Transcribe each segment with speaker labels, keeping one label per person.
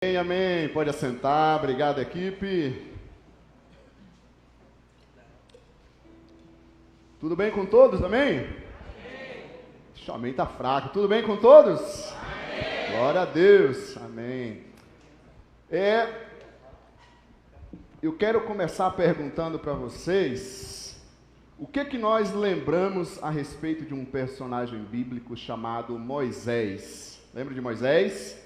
Speaker 1: Amém, amém. Pode assentar. Obrigado, equipe. Tudo bem com todos? Amém? Amém. O amém está fraco. Tudo bem com todos? Amém. Glória a Deus. Amém. Eu quero começar perguntando para vocês o que nós lembramos a respeito de um personagem bíblico chamado Moisés. Lembra de Moisés?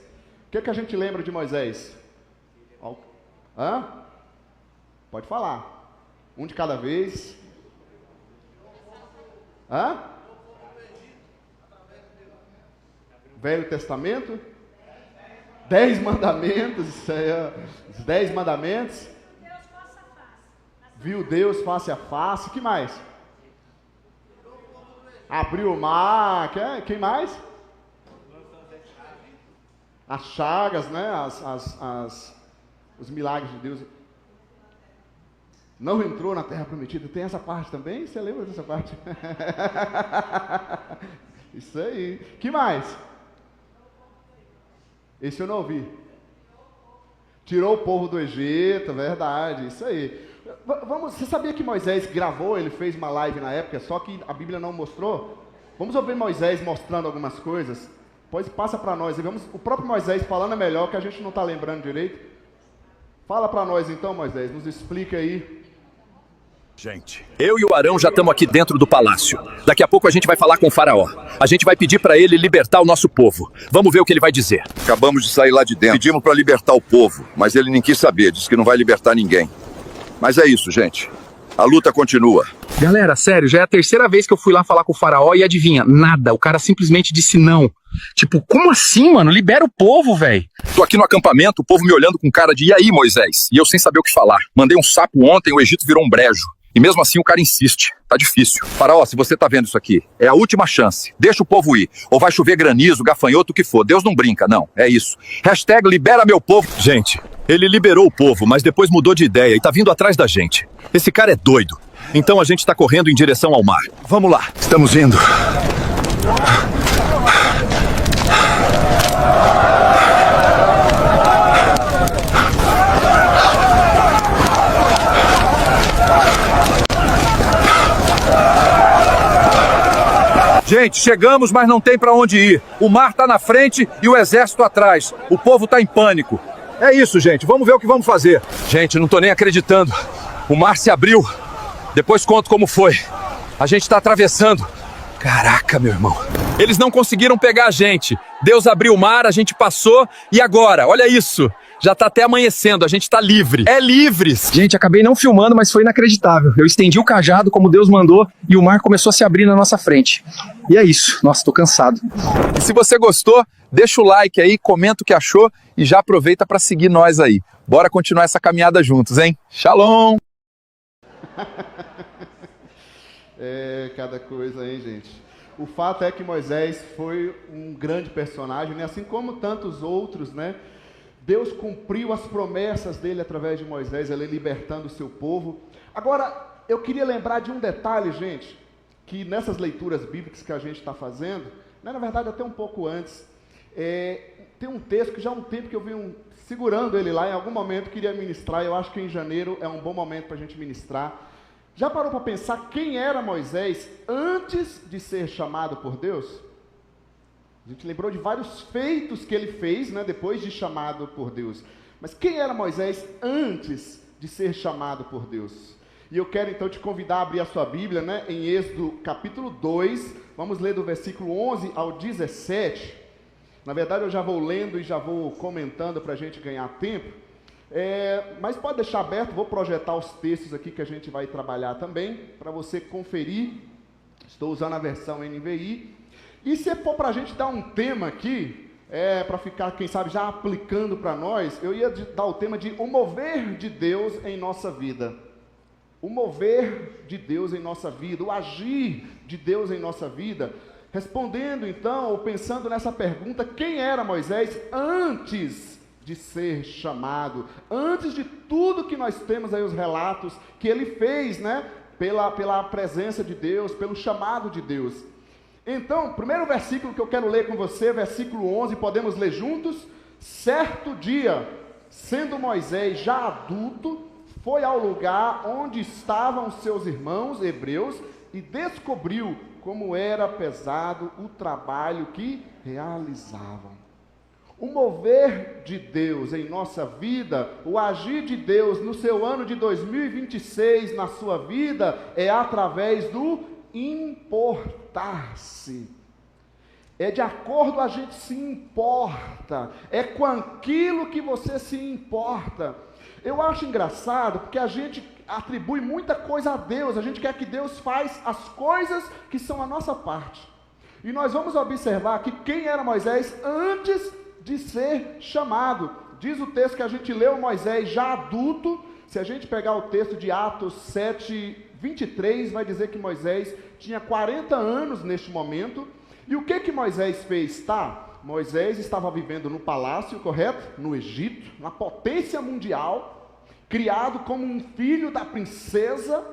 Speaker 1: O que a gente lembra de Moisés? Hã? Pode falar. Um de cada vez. Hã? Velho Testamento? 10 mandamentos. Isso aí, os 10 mandamentos. Viu Deus face a face. Que mais? Abriu o mar. Quem mais? As chagas, né? Os milagres de Deus. Não entrou na terra prometida. Tem essa parte também? Você lembra dessa parte? Isso aí. Que mais? Esse eu não ouvi. Tirou o povo do Egito, verdade. Isso aí. Você sabia que Moisés gravou? Ele fez uma live na época, só que a Bíblia não mostrou. Vamos ouvir Moisés mostrando algumas coisas. Pois passa para nós, o próprio Moisés falando é melhor, que a gente não está lembrando direito. Fala para nós então, Moisés, nos explica aí.
Speaker 2: Gente, eu e o Arão já estamos aqui dentro do palácio. Daqui a pouco a gente vai falar com o faraó. A gente vai pedir para ele libertar o nosso povo. Vamos ver o que ele vai dizer.
Speaker 3: Acabamos de sair lá de dentro. Pedimos para libertar o povo, mas ele nem quis saber, disse que não vai libertar ninguém. Mas é isso, gente. A luta continua.
Speaker 4: Galera, sério, já é a terceira vez que eu fui lá falar com o faraó e adivinha, nada. O cara simplesmente disse não. Tipo, como assim, mano? Libera o povo, velho.
Speaker 2: Tô aqui no acampamento, o povo me olhando com cara de e aí, Moisés? E eu sem saber o que falar. Mandei um sapo ontem, o Egito virou um brejo. E mesmo assim o cara insiste. Tá difícil. Faraó, se você tá vendo isso aqui, é a última chance. Deixa o povo ir. Ou vai chover granizo, gafanhoto, o que for. Deus não brinca, não. É isso. Hashtag libera meu povo.
Speaker 5: Gente, ele liberou o povo, mas depois mudou de ideia e tá vindo atrás da gente. Esse cara é doido. Então a gente tá correndo em direção ao mar. Vamos lá.
Speaker 3: Estamos indo.
Speaker 5: Gente, chegamos, mas não tem pra onde ir. O mar tá na frente e o exército atrás. O povo tá em pânico. É isso, gente. Vamos ver o que vamos fazer.
Speaker 2: Gente, não tô nem acreditando. O mar se abriu. Depois conto como foi. A gente tá atravessando. Caraca, meu irmão. Eles não conseguiram pegar a gente. Deus abriu o mar, a gente passou. E agora? Olha isso. Já tá até amanhecendo, a gente tá livre. É livres!
Speaker 4: Gente, acabei não filmando, mas foi inacreditável. Eu estendi o cajado como Deus mandou e o mar começou a se abrir na nossa frente. E é isso. Nossa, tô cansado.
Speaker 2: E se você gostou, deixa o like aí, comenta o que achou e já aproveita pra seguir nós aí. Bora continuar essa caminhada juntos, hein? Shalom!
Speaker 1: Cada coisa, hein, gente? O fato é que Moisés foi um grande personagem, né? Assim como tantos outros, né? Deus cumpriu as promessas dele através de Moisés, ele libertando o seu povo. Agora, eu queria lembrar de um detalhe, gente, que nessas leituras bíblicas que a gente está fazendo, né, na verdade até um pouco antes, tem um texto que já há um tempo que eu venho segurando ele lá, em algum momento queria ministrar, eu acho que em janeiro é um bom momento para a gente ministrar. Já parou para pensar quem era Moisés antes de ser chamado por Deus? A gente lembrou de vários feitos que ele fez, né, depois de chamado por Deus. Mas quem era Moisés antes de ser chamado por Deus? E eu quero então te convidar a abrir a sua Bíblia, né, em Êxodo capítulo 2, vamos ler do versículo 11 ao 17. Na verdade eu já vou lendo e já vou comentando para a gente ganhar tempo. Mas pode deixar aberto, vou projetar os textos aqui que a gente vai trabalhar também, para você conferir. Estou usando a versão NVI. E se for para a gente dar um tema aqui, para ficar, quem sabe, já aplicando para nós, eu ia dar o tema de o mover de Deus em nossa vida. O mover de Deus em nossa vida, o agir de Deus em nossa vida. Respondendo então, ou pensando nessa pergunta, quem era Moisés antes de ser chamado? Antes de tudo que nós temos aí, os relatos que ele fez, né? Pela presença de Deus, pelo chamado de Deus. Então, primeiro versículo que eu quero ler com você, versículo 11, podemos ler juntos? Certo dia, sendo Moisés já adulto, foi ao lugar onde estavam seus irmãos hebreus e descobriu como era pesado o trabalho que realizavam. O mover de Deus em nossa vida, o agir de Deus no seu ano de 2026 na sua vida, é através do importar-se. É de acordo a gente se importa, é com aquilo que você se importa. Eu acho engraçado porque a gente atribui muita coisa a Deus, a gente quer que Deus faça as coisas que são a nossa parte. E nós vamos observar que quem era Moisés antes de ser chamado. Diz o texto que a gente leu, Moisés já adulto. Se a gente pegar o texto de Atos 7:23, vai dizer que Moisés tinha 40 anos neste momento. E o que Moisés fez? Moisés estava vivendo no palácio, correto? No Egito, na potência mundial, criado como um filho da princesa.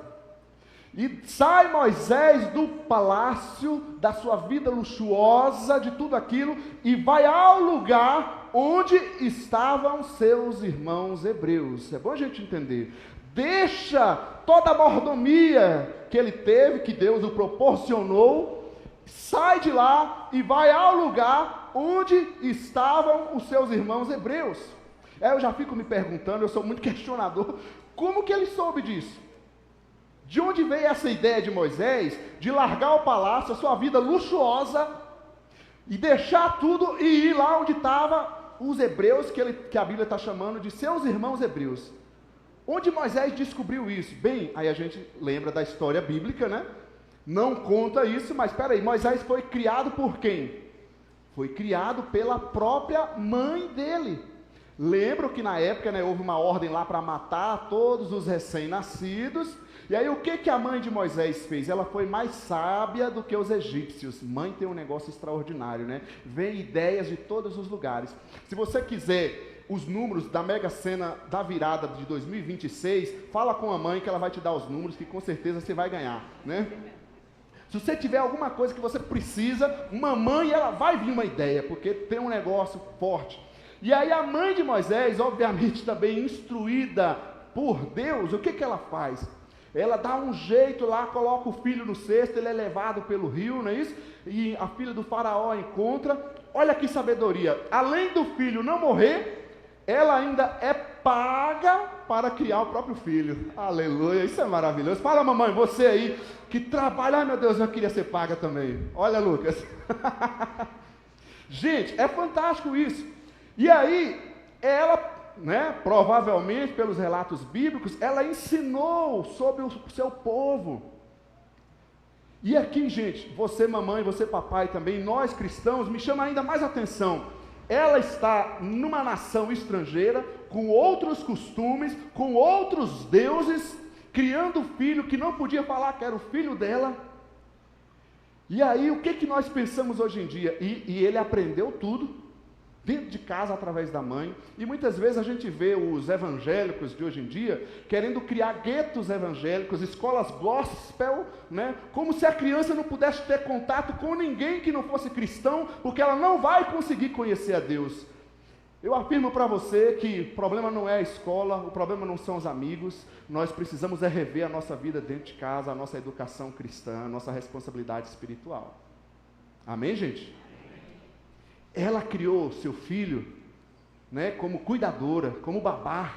Speaker 1: E sai Moisés do palácio, da sua vida luxuosa, de tudo aquilo, e vai ao lugar onde estavam seus irmãos hebreus. É bom a gente entender. Deixa toda a mordomia que ele teve, que Deus o proporcionou, sai de lá e vai ao lugar onde estavam os seus irmãos hebreus. Eu já fico me perguntando, eu sou muito questionador, como que ele soube disso? De onde veio essa ideia de Moisés de largar o palácio, a sua vida luxuosa, e deixar tudo e ir lá onde estavam os hebreus, que a Bíblia está chamando de seus irmãos hebreus? Onde Moisés descobriu isso? Bem, aí a gente lembra da história bíblica, né? Não conta isso, mas espera aí, Moisés foi criado por quem? Foi criado pela própria mãe dele. Lembram que na época, né, houve uma ordem lá para matar todos os recém-nascidos. E aí o que a mãe de Moisés fez? Ela foi mais sábia do que os egípcios. Mãe tem um negócio extraordinário, né? Vem ideias de todos os lugares. Se você quiser os números da Mega Sena da virada de 2026, fala com a mãe que ela vai te dar os números, que com certeza você vai ganhar, né? Se você tiver alguma coisa que você precisa, uma mãe, ela vai vir uma ideia, porque tem um negócio forte. E aí a mãe de Moisés, obviamente também instruída por Deus, o que ela faz? Ela dá um jeito lá, coloca o filho no cesto, ele é levado pelo rio, não é isso? E a filha do faraó encontra. Olha que sabedoria, além do filho não morrer, ela ainda é paga para criar o próprio filho. Aleluia, isso é maravilhoso. Fala, mamãe, você aí que trabalha, ai meu Deus, eu queria ser paga também. Olha, Lucas. Gente, é fantástico isso. E aí, ela, né, provavelmente pelos relatos bíblicos, ela ensinou sobre o seu povo. E aqui, gente, você mamãe, você papai também, nós cristãos, me chama ainda mais atenção. Ela está numa nação estrangeira, com outros costumes, com outros deuses, criando filho que não podia falar que era o filho dela. E aí, o que nós pensamos hoje em dia? E ele aprendeu tudo dentro de casa, através da mãe. E muitas vezes a gente vê os evangélicos de hoje em dia querendo criar guetos evangélicos, escolas gospel, né? Como se a criança não pudesse ter contato com ninguém que não fosse cristão, porque ela não vai conseguir conhecer a Deus. Eu afirmo para você que o problema não é a escola, o problema não são os amigos. Nós precisamos rever a nossa vida dentro de casa, a nossa educação cristã, a nossa responsabilidade espiritual. Amém, gente? Ela criou seu filho, né, como cuidadora, como babá,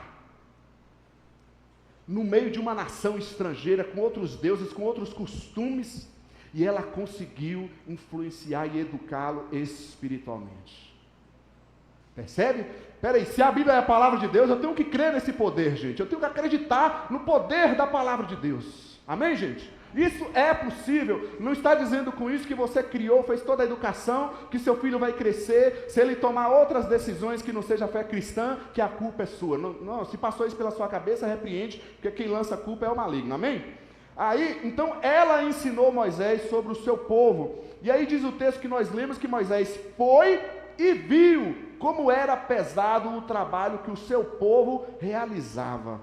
Speaker 1: no meio de uma nação estrangeira, com outros deuses, com outros costumes, e ela conseguiu influenciar e educá-lo espiritualmente. Percebe? Peraí, se a Bíblia é a palavra de Deus, eu tenho que crer nesse poder, gente. Eu tenho que acreditar no poder da palavra de Deus. Amém, gente? Isso é possível. Não está dizendo com isso que você criou, fez toda a educação, que seu filho vai crescer, se ele tomar outras decisões que não seja fé cristã, que a culpa é sua. Não, se passou isso pela sua cabeça, repreende, porque quem lança a culpa é o maligno. Amém? Aí, então, ela ensinou Moisés sobre o seu povo. E aí diz o texto que nós lemos que Moisés foi e viu como era pesado o trabalho que o seu povo realizava.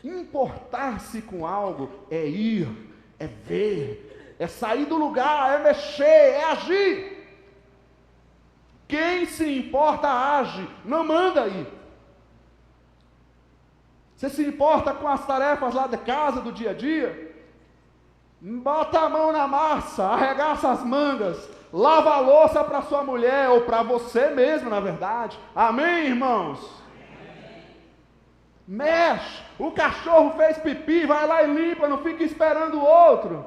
Speaker 1: Importar-se com algo é ir, é ver, é sair do lugar, é mexer, é agir. Quem se importa, age, não manda aí. Você se importa com as tarefas lá de casa, do dia a dia? Bota a mão na massa, arregaça as mangas, lava a louça para sua mulher, ou para você mesmo, na verdade. Amém, irmãos? Mexe, o cachorro fez pipi, vai lá e limpa, não fica esperando o outro.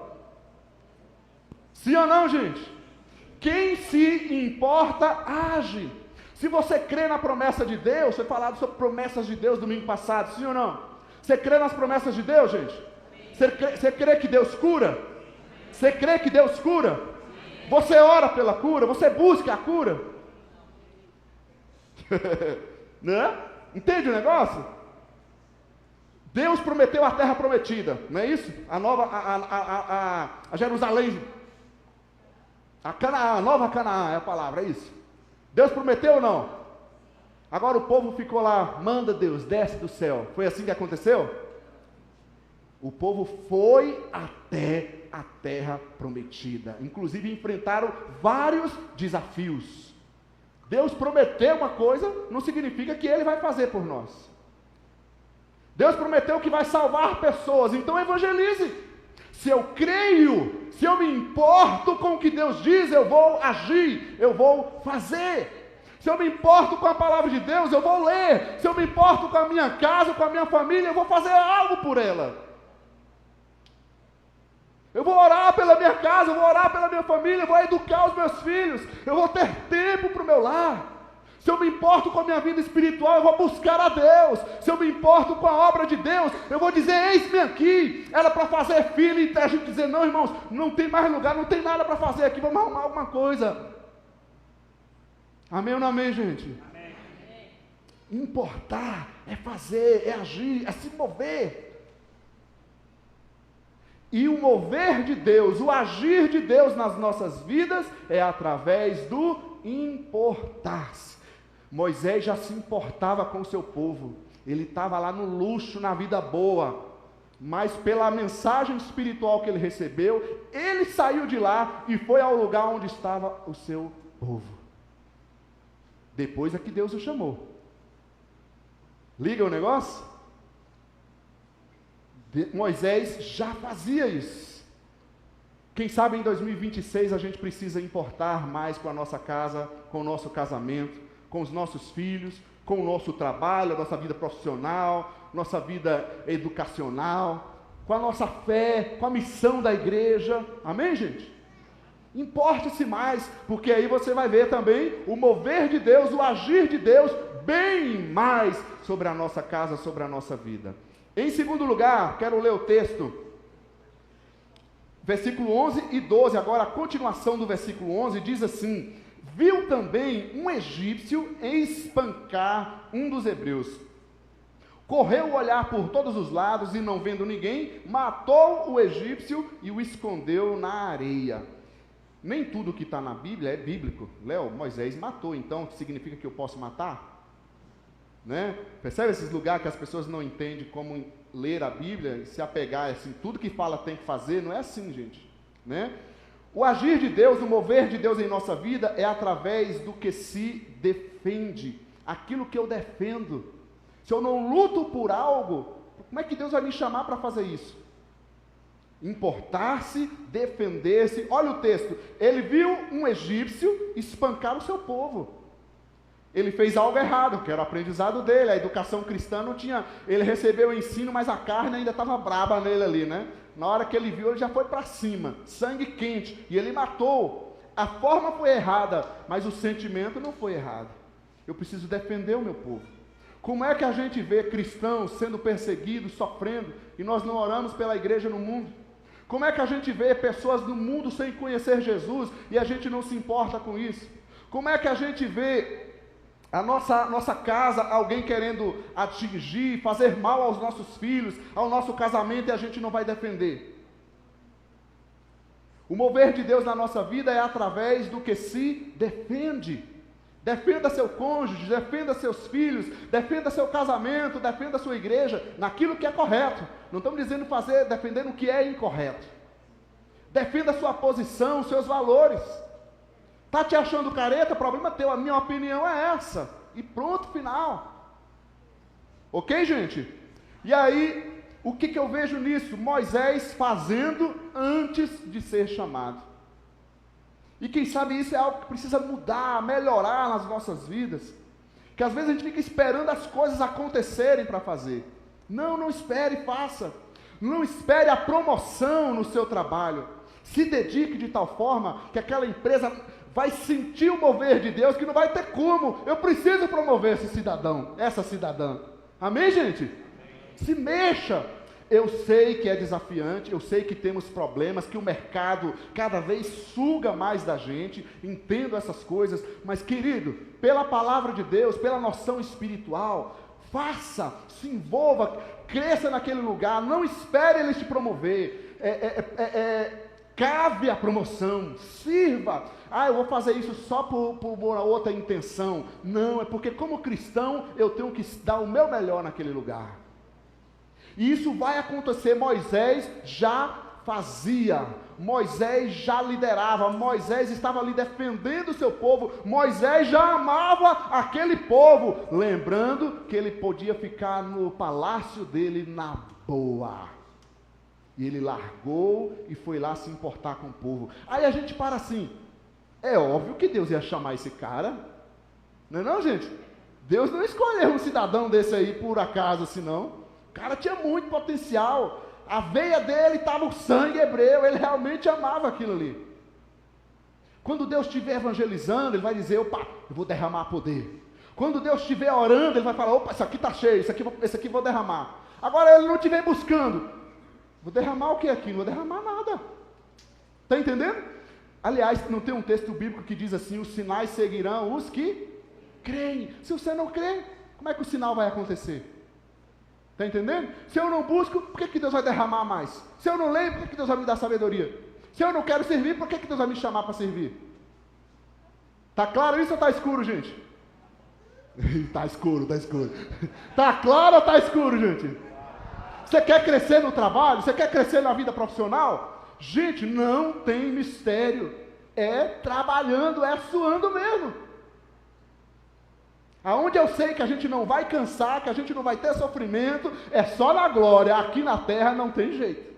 Speaker 1: Sim ou não, gente? Quem se importa, age. Se você crê na promessa de Deus, foi falado sobre promessas de Deus domingo passado, sim ou não? Você crê nas promessas de Deus, gente? Você crê que Deus cura? Você crê que Deus cura? Você ora pela cura? Você busca a cura? Né? Entende o negócio? Deus prometeu a terra prometida, não é isso? A nova, a Jerusalém, a Canaã, a nova Canaã é a palavra, é isso? Deus prometeu ou não? Agora o povo ficou lá, manda Deus, desce do céu. Foi assim que aconteceu? O povo foi até a terra prometida, inclusive enfrentaram vários desafios. Deus prometeu uma coisa, não significa que Ele vai fazer por nós. Deus prometeu que vai salvar pessoas, então evangelize. Se eu creio, se eu me importo com o que Deus diz, eu vou agir, eu vou fazer. Se eu me importo com a palavra de Deus, eu vou ler. Se eu me importo com a minha casa, com a minha família, eu vou fazer algo por ela. Eu vou orar pela minha casa, eu vou orar pela minha família, eu vou educar os meus filhos, eu vou ter tempo para o meu lar. Se eu me importo com a minha vida espiritual, eu vou buscar a Deus. Se eu me importo com a obra de Deus, eu vou dizer, eis-me aqui. Era para fazer filho, e a gente dizer, não, irmãos, não tem mais lugar, não tem nada para fazer aqui, vamos arrumar alguma coisa. Amém ou não amém, gente? Amém. Importar é fazer, é agir, é se mover. E o mover de Deus, o agir de Deus nas nossas vidas é através do importar-se. Moisés já se importava com o seu povo, ele estava lá no luxo, na vida boa, mas pela mensagem espiritual que ele recebeu, ele saiu de lá e foi ao lugar onde estava o seu povo. Depois é que Deus o chamou. Liga o negócio? Moisés já fazia isso. Quem sabe em 2026 a gente precisa importar mais com a nossa casa, com o nosso casamento, com os nossos filhos, com o nosso trabalho, a nossa vida profissional, nossa vida educacional, com a nossa fé, com a missão da igreja. Amém, gente? Importe-se mais, porque aí você vai ver também o mover de Deus, o agir de Deus, bem mais sobre a nossa casa, sobre a nossa vida. Em segundo lugar, quero ler o texto, versículo 11 e 12, agora a continuação do versículo 11, diz assim: viu também um egípcio espancar um dos hebreus. Correu o olhar por todos os lados e, não vendo ninguém, matou o egípcio e o escondeu na areia. Nem tudo que está na Bíblia é bíblico. Léo, Moisés matou, então significa que eu posso matar? Né? Percebe esses lugares que as pessoas não entendem como ler a Bíblia e se apegar assim, tudo que fala tem que fazer? Não é assim, gente, né? O agir de Deus, o mover de Deus em nossa vida é através do que se defende, aquilo que eu defendo. Se eu não luto por algo, como é que Deus vai me chamar para fazer isso? Importar-se, defender-se. Olha o texto, ele viu um egípcio espancar o seu povo. Ele fez algo errado, que era o aprendizado dele, a educação cristã não tinha, ele recebeu o ensino, mas a carne ainda estava braba nele ali, né? Na hora que ele viu, ele já foi para cima, sangue quente, e ele matou. A forma foi errada, mas o sentimento não foi errado. Eu preciso defender o meu povo. Como é que a gente vê cristãos sendo perseguidos, sofrendo, e nós não oramos pela igreja no mundo? Como é que a gente vê pessoas no mundo sem conhecer Jesus, e a gente não se importa com isso? Como é que a gente vê a nossa casa, alguém querendo atingir, fazer mal aos nossos filhos, ao nosso casamento, e a gente não vai defender? O mover de Deus na nossa vida é através do que se defende. Defenda seu cônjuge, defenda seus filhos, defenda seu casamento, defenda sua igreja, naquilo que é correto. Não estamos dizendo defendendo o que é incorreto. Defenda sua posição, seus valores. Tá te achando careta? Problema teu, a minha opinião é essa. E pronto, final. Ok, gente? E aí, o que eu vejo nisso? Moisés fazendo antes de ser chamado. E quem sabe isso é algo que precisa mudar, melhorar nas nossas vidas. Que às vezes a gente fica esperando as coisas acontecerem para fazer. Não espere, faça. Não espere a promoção no seu trabalho. Se dedique de tal forma que aquela empresa vai sentir o mover de Deus, que não vai ter como. Eu preciso promover esse cidadão, essa cidadã. Amém, gente? Se mexa. Eu sei que é desafiante, eu sei que temos problemas, que o mercado cada vez suga mais da gente, entendo essas coisas, mas querido, pela palavra de Deus, pela noção espiritual, faça, se envolva, cresça naquele lugar, não espere eles te promover, cave a promoção, sirva. Eu vou fazer isso só por uma outra intenção. Não, é porque como cristão eu tenho que dar o meu melhor naquele lugar. E isso vai acontecer. Moisés já fazia, Moisés já liderava, Moisés estava ali defendendo o seu povo, Moisés já amava aquele povo, lembrando que ele podia ficar no palácio dele na boa. E ele largou e foi lá se importar com o povo. Aí a gente para assim, é óbvio que Deus ia chamar esse cara, não, gente? Deus não escolheu um cidadão desse aí por acaso assim, não. O cara tinha muito potencial, a veia dele estava o sangue hebreu, ele realmente amava aquilo ali. Quando Deus estiver evangelizando, ele vai dizer, opa, eu vou derramar poder. Quando Deus estiver orando, ele vai falar, opa, isso aqui está cheio, esse aqui vou derramar. Agora ele não estiver buscando, vou derramar o que aqui? Não vou derramar nada. Está entendendo? Aliás, não tem um texto bíblico que diz assim, os sinais seguirão os que creem. Se você não crê, como é que o sinal vai acontecer? Está entendendo? Se eu não busco, por que Deus vai derramar mais? Se eu não leio, por que Deus vai me dar sabedoria? Se eu não quero servir, por que Deus vai me chamar para servir? Está claro isso ou está escuro, gente? Está escuro, está escuro. Está claro ou está escuro, gente? Você quer crescer no trabalho? Você quer crescer na vida profissional? Gente, não tem mistério. É trabalhando, é suando mesmo. Aonde eu sei que a gente não vai cansar, que a gente não vai ter sofrimento, é só na glória. Aqui na terra não tem jeito.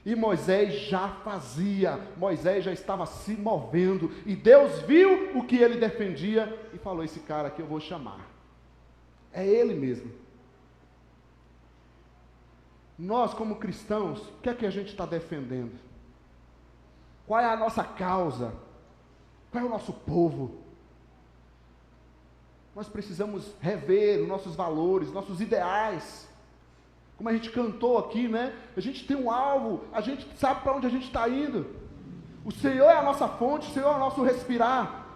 Speaker 1: E Moisés já fazia, Moisés já estava se movendo, e Deus viu o que ele defendia, e falou, esse cara aqui eu vou chamar. É ele mesmo. Nós como cristãos, o que é que a gente está defendendo? Qual é a nossa causa? Qual é o nosso povo? Nós precisamos rever os nossos valores, nossos ideais. Como a gente cantou aqui, né? A gente tem um alvo, a gente sabe para onde a gente está indo. O Senhor é a nossa fonte, o Senhor é o nosso respirar.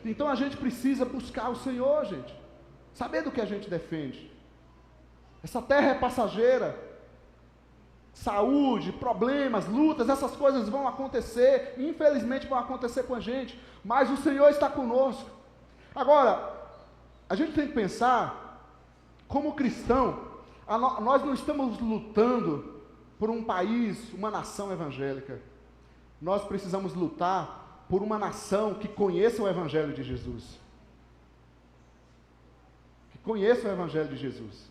Speaker 1: Então a gente precisa buscar o Senhor, gente. Saber do que a gente defende. Essa terra é passageira. Saúde, problemas, lutas, essas coisas vão acontecer. Infelizmente vão acontecer com a gente. Mas o Senhor está conosco. Agora, a gente tem que pensar, como cristão, nós não estamos lutando por um país, uma nação evangélica. Nós precisamos lutar por uma nação que conheça o Evangelho de Jesus. Que conheça o Evangelho de Jesus.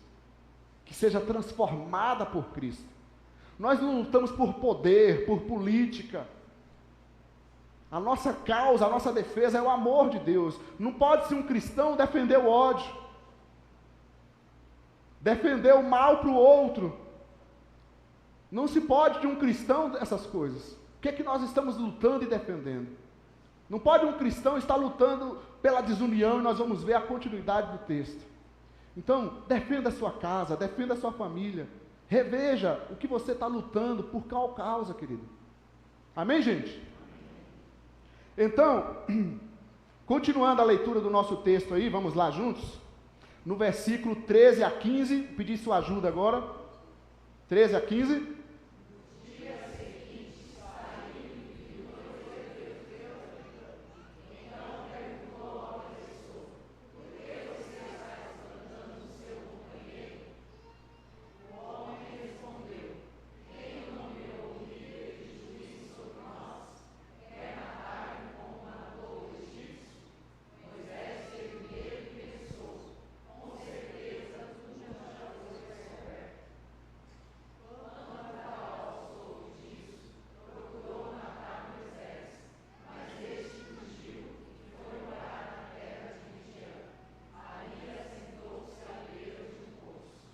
Speaker 1: Que seja transformada por Cristo. Nós não lutamos por poder, por política. A nossa causa, a nossa defesa é o amor de Deus. Não pode ser um cristão defender o ódio. Defender o mal para o outro. Não se pode de um cristão essas coisas. O que é que nós estamos lutando e defendendo? Não pode um cristão estar lutando pela desunião, e nós vamos ver a continuidade do texto. Então, defenda a sua casa, defenda a sua família. Reveja o que você está lutando, por qual causa, querido. Amém, gente? Então, continuando a leitura do nosso texto aí, vamos lá juntos? No versículo 13 a 15, pedir sua ajuda agora. 13 a 15.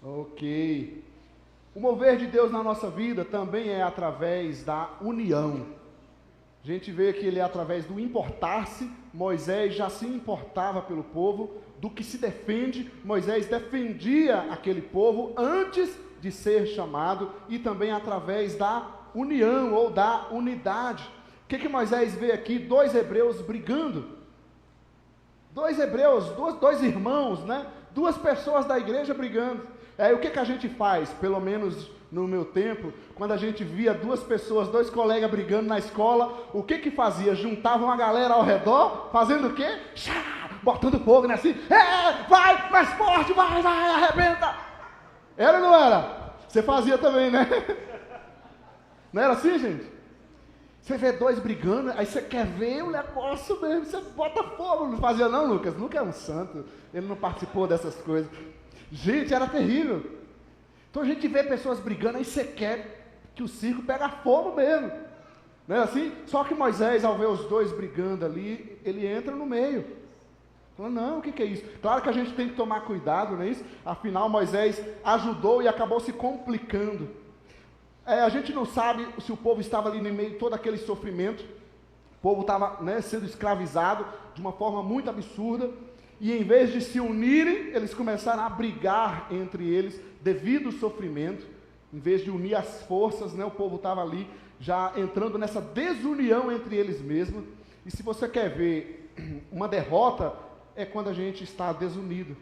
Speaker 1: Ok. O mover de Deus na nossa vida também é através da união. A gente vê que ele é através do importar-se. Moisés já se importava pelo povo. Do que se defende, Moisés defendia aquele povo antes de ser chamado. E também através da união ou da unidade. O que Moisés vê aqui? Dois hebreus brigando. Dois hebreus, dois irmãos, né? Duas pessoas da igreja brigando. Aí o que a gente faz? Pelo menos no meu tempo, quando a gente via duas pessoas, dois colegas brigando na escola, o que fazia? Juntavam a galera ao redor, fazendo o quê? Botando fogo, né? Assim, vai, mais forte, vai, arrebenta. Era ou não era? Você fazia também, né? Não era assim, gente? Você vê dois brigando, aí você quer ver o negócio mesmo, você bota fogo. Não fazia não, Lucas? Nunca é um santo, ele não participou dessas coisas. Gente, era terrível. Então a gente vê pessoas brigando, aí você quer que o circo pega fogo mesmo. Não é assim? Só que Moisés, ao ver os dois brigando ali, ele entra no meio. Fala, não, o que é isso? Claro que a gente tem que tomar cuidado, não é isso? Afinal, Moisés ajudou e acabou se complicando. A gente não sabe se o povo estava ali no meio de todo aquele sofrimento. O povo estava, né, sendo escravizado de uma forma muito absurda. E em vez de se unirem, eles começaram a brigar entre eles devido ao sofrimento. Em vez de unir as forças, né, o povo estava ali já entrando nessa desunião entre eles mesmos. E se você quer ver uma derrota, é quando a gente está desunido.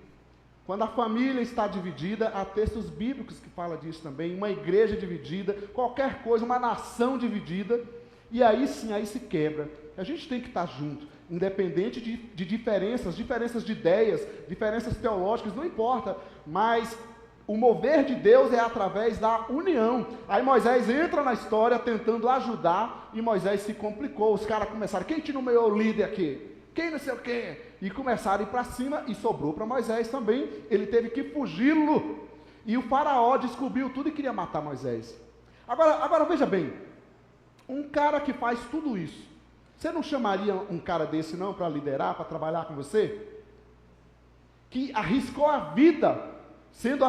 Speaker 1: Quando a família está dividida, há textos bíblicos que falam disso também, uma igreja dividida, qualquer coisa, uma nação dividida, e aí sim, aí se quebra. A gente tem que estar junto, independente de diferenças de ideias, diferenças teológicas, não importa, mas o mover de Deus é através da união. Aí Moisés entra na história tentando ajudar, e Moisés se complicou, os caras começaram, quem te nomeou o líder aqui? Quem não sei o quê? E começaram a ir para cima, e sobrou para Moisés também, ele teve que fugi-lo, e o faraó descobriu tudo e queria matar Moisés. Agora veja bem, um cara que faz tudo isso, você não chamaria um cara desse não para liderar, para trabalhar com você? Que arriscou a vida, sendo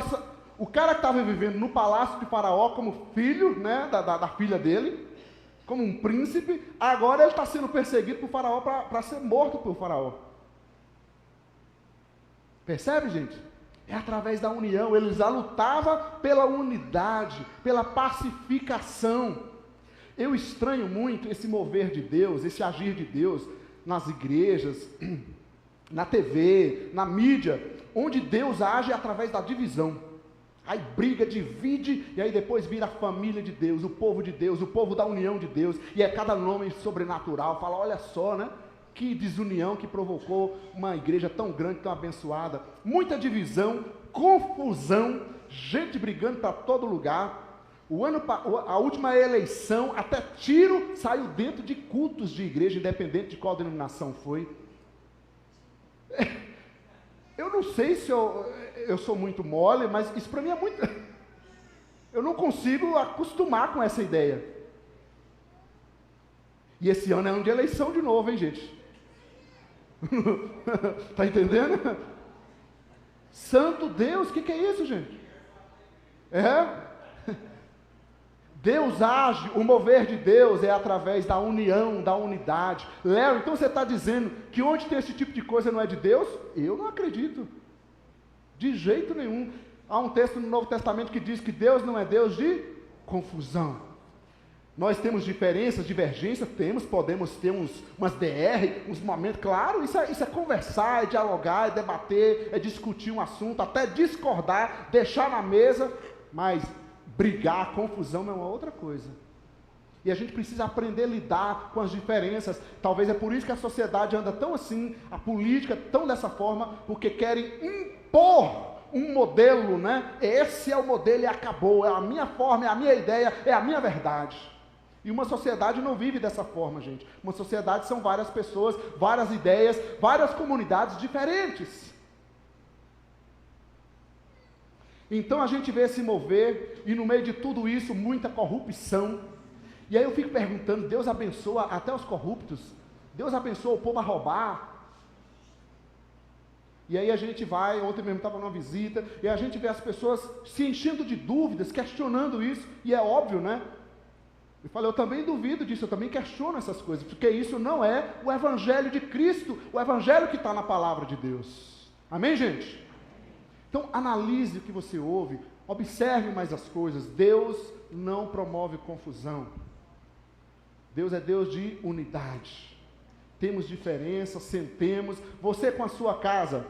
Speaker 1: o cara que estava vivendo no palácio de faraó como filho, né, da filha dele, como um príncipe, agora ele está sendo perseguido por faraó para ser morto por faraó. Percebe, gente? É através da união, eles já lutavam pela unidade, pela pacificação. Eu estranho muito esse mover de Deus, esse agir de Deus nas igrejas, na TV, na mídia, onde Deus age através da divisão. Aí briga, divide, e aí depois vira a família de Deus, o povo da união de Deus, e é cada nome sobrenatural. Fala, olha só, né? Que desunião que provocou uma igreja tão grande, tão abençoada. Muita divisão, confusão, gente brigando para todo lugar. A última eleição, até tiro saiu dentro de cultos de igreja, independente de qual denominação foi. Eu não sei se eu sou muito mole, mas isso para mim é muito... Eu não consigo acostumar com essa ideia. E esse ano é ano de eleição de novo, hein, gente? Tá entendendo? Santo Deus, o que é isso, gente? Deus age, o mover de Deus é através da união, da unidade. Léo, então você está dizendo que onde tem esse tipo de coisa não é de Deus? Eu não acredito, de jeito nenhum. Há um texto no Novo Testamento que diz que Deus não é Deus de confusão. Nós temos diferenças, divergências, podemos ter umas DR, uns momentos, claro, isso é conversar, é dialogar, é debater, é discutir um assunto, até discordar, deixar na mesa, mas brigar, confusão é uma outra coisa. E a gente precisa aprender a lidar com as diferenças. Talvez é por isso que a sociedade anda tão assim, a política tão dessa forma, porque querem impor um modelo, né? Esse é o modelo e acabou, é a minha forma, é a minha ideia, é a minha verdade. E uma sociedade não vive dessa forma, gente. Uma sociedade são várias pessoas, várias ideias, várias comunidades diferentes. Então a gente vê se mover, e no meio de tudo isso, muita corrupção. E aí eu fico perguntando, Deus abençoa até os corruptos? Deus abençoa o povo a roubar? E aí a gente vai, ontem mesmo estava numa visita, e a gente vê as pessoas se enchendo de dúvidas, questionando isso, e é óbvio, né? Eu falei, eu também duvido disso, eu também questiono essas coisas, porque isso não é o Evangelho de Cristo, o Evangelho que está na Palavra de Deus. Amém, gente? Então, analise o que você ouve, observe mais as coisas. Deus não promove confusão. Deus é Deus de unidade. Temos diferenças, sentemos. Você com a sua casa,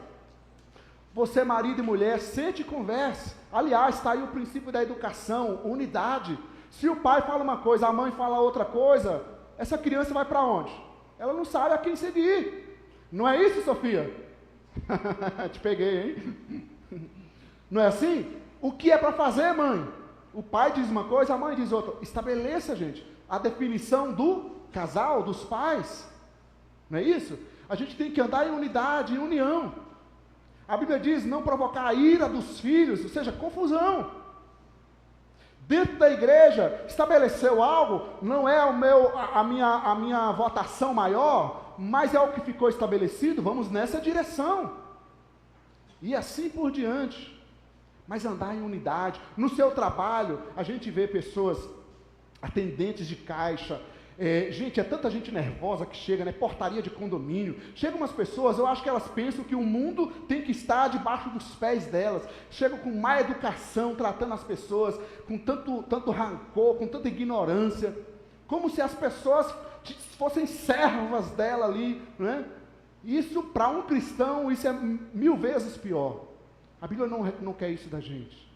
Speaker 1: você marido e mulher, sente e converse. Aliás, está aí o princípio da educação, unidade. Se o pai fala uma coisa, a mãe fala outra coisa, essa criança vai para onde? Ela não sabe a quem seguir. Não é isso, Sofia? Te peguei, hein? Não é assim? O que é para fazer, mãe? O pai diz uma coisa, a mãe diz outra. Estabeleça, gente, a definição do casal, dos pais. Não é isso? A gente tem que andar em unidade, em união. A Bíblia diz não provocar a ira dos filhos, ou seja, confusão. Dentro da igreja, estabeleceu algo, não é a minha votação maior, mas é o que ficou estabelecido, vamos nessa direção. E assim por diante. Mas andar em unidade. No seu trabalho, a gente vê pessoas, atendentes de caixa, gente, é tanta gente nervosa que chega, né? Portaria de condomínio. Chegam umas pessoas, eu acho que elas pensam que o mundo tem que estar debaixo dos pés delas. Chegam com má educação, tratando as pessoas com tanto rancor, com tanta ignorância, como se as pessoas fossem servas dela ali, né? Isso, para um cristão, isso é 1000 vezes pior. A Bíblia não quer isso da gente.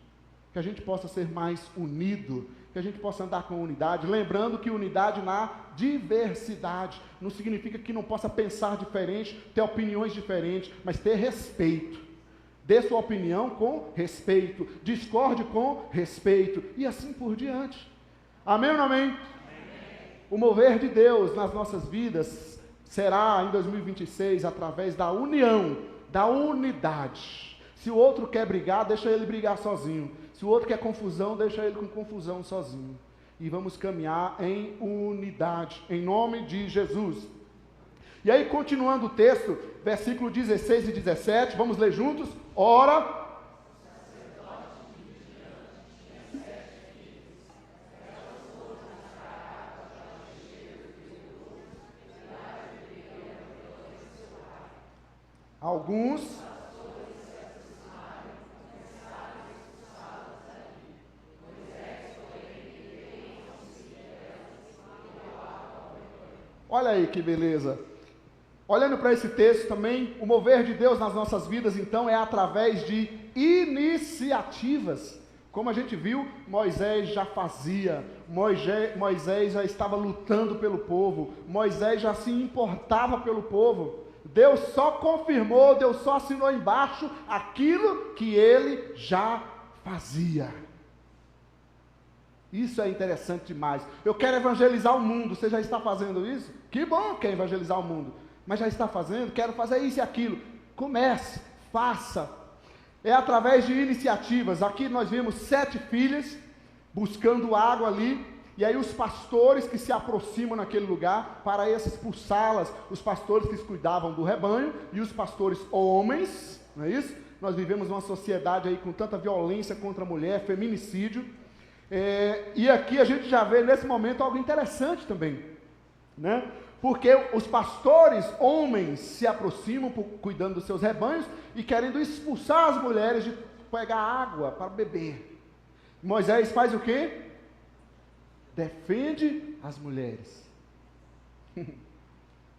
Speaker 1: Que a gente possa ser mais unido, que a gente possa andar com unidade, lembrando que unidade na diversidade, não significa que não possa pensar diferente, ter opiniões diferentes, mas ter respeito. Dê sua opinião com respeito, discorde com respeito, e assim por diante. Amém ou não amém? Amém. O mover de Deus nas nossas vidas será em 2026 através da união, da unidade. Se o outro quer brigar, deixa ele brigar sozinho. Se o outro quer confusão, deixa ele com confusão sozinho. E vamos caminhar em unidade, em nome de Jesus. E aí, continuando o texto, versículo 16 e 17, vamos ler juntos? Ora, alguns olha aí que beleza. Olhando para esse texto também, o mover de Deus nas nossas vidas, então, é através de iniciativas. Como a gente viu, Moisés já fazia, Moisés já estava lutando pelo povo, Moisés já se importava pelo povo. Deus só confirmou, Deus só assinou embaixo aquilo que ele já fazia. Isso é interessante demais. Eu quero evangelizar o mundo. Você já está fazendo isso? Que bom que quer evangelizar o mundo. Mas já está fazendo? Quero fazer isso e aquilo. Comece, faça. É através de iniciativas. Aqui nós vimos 7 filhas buscando água ali. E aí os pastores que se aproximam naquele lugar para expulsá-las. Os pastores que cuidavam do rebanho e os pastores homens. Não é isso? Nós vivemos uma sociedade aí com tanta violência contra a mulher, feminicídio. E aqui a gente já vê nesse momento algo interessante também, né? Porque os pastores homens se aproximam cuidando dos seus rebanhos e querendo expulsar as mulheres de pegar água para beber. Moisés faz o quê? Defende as mulheres.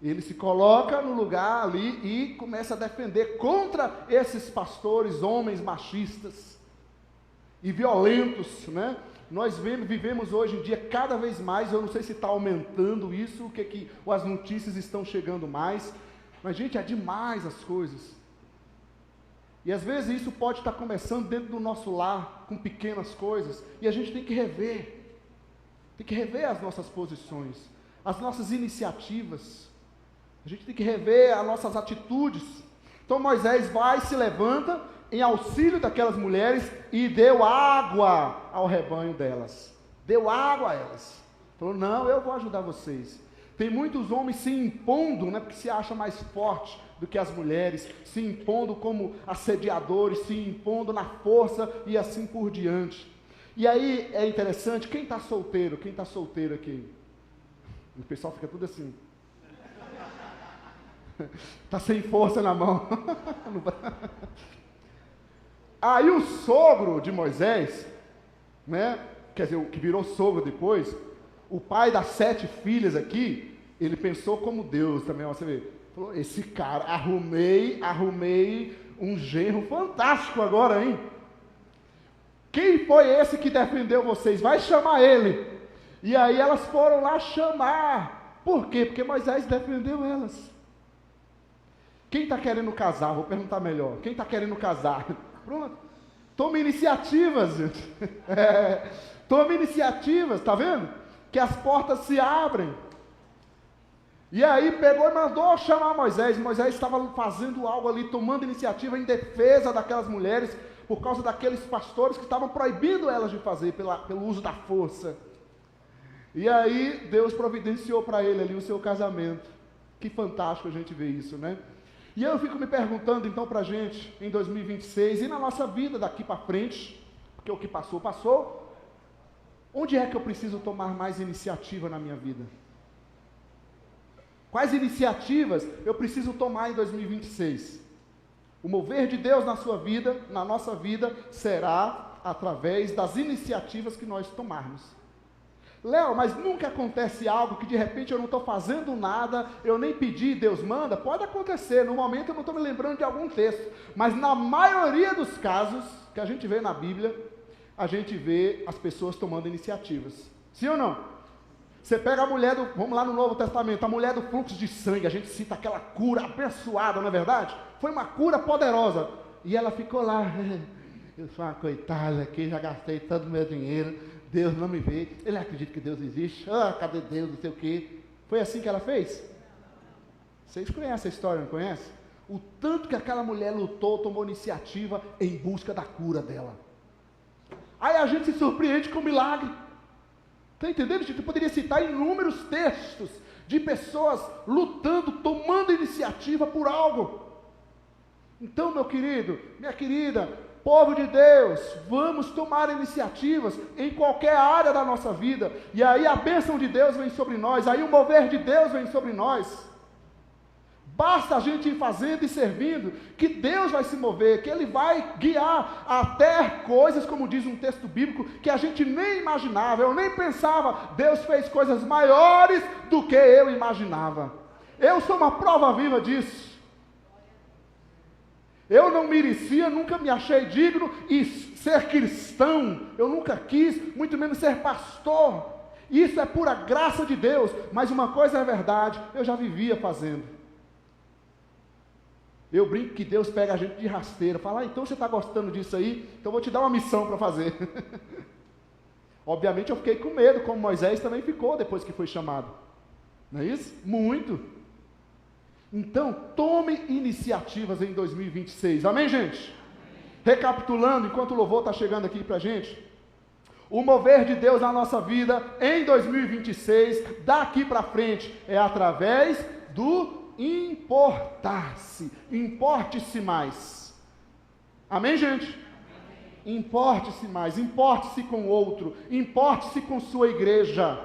Speaker 1: Ele se coloca no lugar ali e começa a defender contra esses pastores homens machistas e violentos, né? Nós vivemos hoje em dia cada vez mais, eu não sei se está aumentando isso, que as notícias estão chegando mais, mas gente, é demais as coisas. E às vezes isso pode estar começando dentro do nosso lar, com pequenas coisas, e a gente tem que rever as nossas posições, as nossas iniciativas, a gente tem que rever as nossas atitudes. Então Moisés vai, se levanta, em auxílio daquelas mulheres e deu água ao rebanho delas. Deu água a elas. Falou, não, eu vou ajudar vocês. Tem muitos homens se impondo, né, porque se acha mais forte do que as mulheres, se impondo como assediadores, se impondo na força e assim por diante. E aí é interessante, quem está solteiro aqui? O pessoal fica tudo assim. Está sem força na mão. Aí o sogro de Moisés, né, quer dizer, o que virou sogro depois, o pai das 7 filhas aqui, ele pensou como Deus também, ó, você vê, falou, esse cara, arrumei um genro fantástico agora, hein? Quem foi esse que defendeu vocês? Vai chamar ele. E aí elas foram lá chamar. Por quê? Porque Moisés defendeu elas. Quem está querendo casar? Vou perguntar melhor. Quem está querendo casar? Pronto. Tome iniciativas, gente. Tome iniciativas, tá vendo? Que as portas se abrem. E aí pegou e mandou chamar Moisés. Moisés estava fazendo algo ali, tomando iniciativa em defesa daquelas mulheres, por causa daqueles pastores que estavam proibindo elas de fazer pelo uso da força. E aí Deus providenciou para ele ali o seu casamento. Que fantástico a gente ver isso, né? E eu fico me perguntando então para a gente, em 2026, e na nossa vida daqui para frente, porque o que passou, passou, onde é que eu preciso tomar mais iniciativa na minha vida? Quais iniciativas eu preciso tomar em 2026? O mover de Deus na sua vida, na nossa vida, será através das iniciativas que nós tomarmos. Léo, mas nunca acontece algo que de repente eu não estou fazendo nada, eu nem pedi, Deus manda? Pode acontecer, no momento eu não estou me lembrando de algum texto, mas na maioria dos casos que a gente vê na Bíblia, a gente vê as pessoas tomando iniciativas. Sim ou não? Você pega a mulher vamos lá no Novo Testamento, a mulher do fluxo de sangue, a gente cita aquela cura abençoada, não é verdade? Foi uma cura poderosa, e ela ficou lá, eu sou uma coitada aqui, já gastei todo o meu dinheiro, Deus não me vê, ele acredita que Deus existe, cadê Deus, não sei o quê. Foi assim que ela fez? Vocês conhecem a história, não conhecem? O tanto que aquela mulher lutou, tomou iniciativa em busca da cura dela. Aí a gente se surpreende com o milagre. Está entendendo, gente? Eu poderia citar inúmeros textos de pessoas lutando, tomando iniciativa por algo. Então, meu querido, minha querida, povo de Deus, vamos tomar iniciativas em qualquer área da nossa vida. E aí a bênção de Deus vem sobre nós, aí o mover de Deus vem sobre nós. Basta a gente ir fazendo e servindo, que Deus vai se mover, que Ele vai guiar até coisas, como diz um texto bíblico, que a gente nem imaginava, eu nem pensava. Deus fez coisas maiores do que eu imaginava. Eu sou uma prova viva disso. Eu não merecia, nunca me achei digno e ser cristão, eu nunca quis, muito menos ser pastor. Isso é pura graça de Deus, mas uma coisa é verdade, eu já vivia fazendo. Eu brinco que Deus pega a gente de rasteira, fala, então você está gostando disso aí, então eu vou te dar uma missão para fazer. Obviamente eu fiquei com medo, como Moisés também ficou depois que foi chamado. Não é isso? Muito. Então, tome iniciativas em 2026. Amém, gente? Amém. Recapitulando, enquanto o louvor está chegando aqui para a gente, o mover de Deus na nossa vida em 2026, daqui para frente, é através do importar-se. Importe-se mais. Amém, gente? Amém. Importe-se mais. Importe-se com o outro. Importe-se com sua igreja.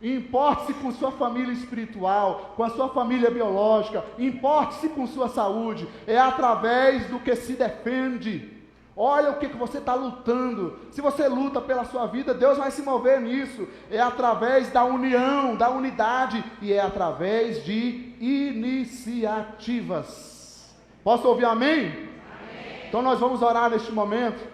Speaker 1: Importe-se com sua família espiritual, com a sua família biológica. Importe-se com sua saúde. É através do que se defende. Olha o que você está lutando. Se você luta pela sua vida, Deus vai se mover nisso. É através da união, da unidade, e é através de iniciativas. Posso ouvir amém? Amém. Então nós vamos orar neste momento.